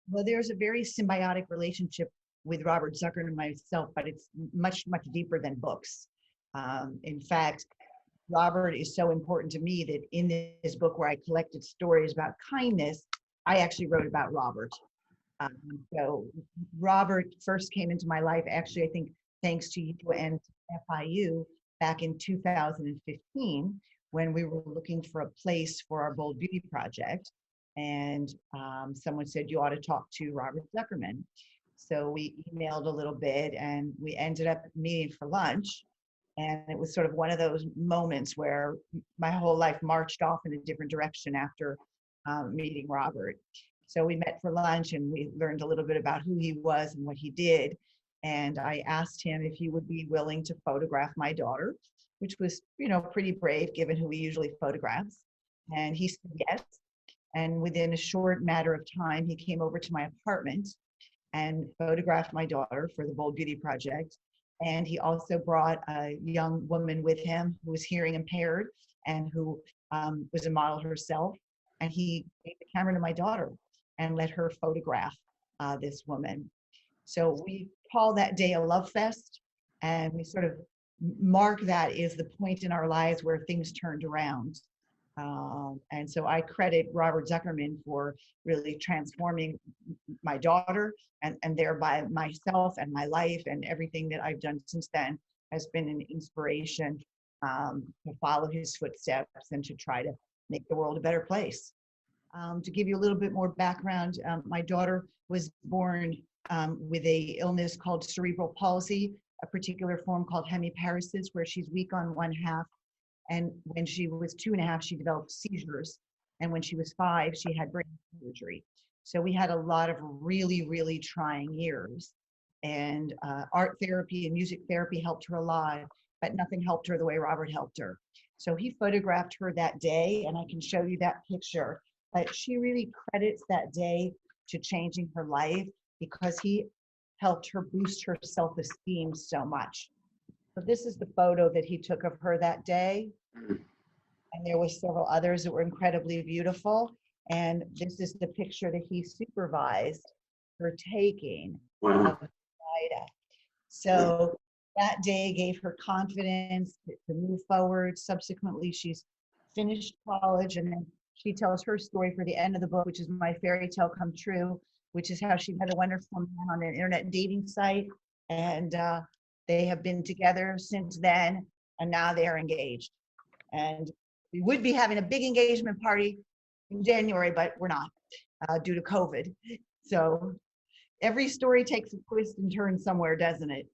Well, there's a very symbiotic relationship with Robert Zucker and myself, but it's much, much deeper than books. In fact, Robert is so important to me that in this book where I collected stories about kindness, I actually wrote about Robert. Um, so Robert first came into my life, actually, I think thanks to you and FIU back in 2015 when we were looking for a place for our Bold Beauty project. And someone said, you ought to talk to Robert Zuckerman. So we emailed a little bit and we ended up meeting for lunch. And it was sort of one of those moments where my whole life marched off in a different direction after meeting Robert. So we met for lunch and we learned a little bit about who he was and what he did. And I asked him if he would be willing to photograph my daughter, which was, pretty brave given who he usually photographs. And he said yes. And within a short matter of time, he came over to my apartment and photographed my daughter for the Bold Beauty Project. And he also brought a young woman with him who was hearing impaired and who was a model herself. And he gave the camera to my daughter and let her photograph this woman. So we call that day a love fest, and we sort of mark that as the point in our lives where things turned around. And so I credit Robert Zuckerman for really transforming my daughter and thereby myself and my life, and everything that I've done since then has been an inspiration to follow his footsteps and to try to make the world a better place. To give you a little bit more background, my daughter was born with a illness called cerebral palsy, a particular form called hemiparesis, where she's weak on one half. And when she was 2.5, she developed seizures. And when she was 5, she had brain surgery. So we had a lot of really, really trying years. And art therapy and music therapy helped her a lot, but nothing helped her the way Robert helped her. So he photographed her that day, and I can show you that picture. But she really credits that day to changing her life because he helped her boost her self-esteem so much. So this is the photo that he took of her that day. And there were several others that were incredibly beautiful. And this is the picture that he supervised her taking of Ida. So that day gave her confidence to move forward. Subsequently, she's finished college, and then she tells her story for the end of the book, which is my fairy tale come true, which is how she met a wonderful man on an internet dating site. And they have been together since then, and now they are engaged. And we would be having a big engagement party in January, but we're not due to COVID. So every story takes a twist and turn somewhere, doesn't it?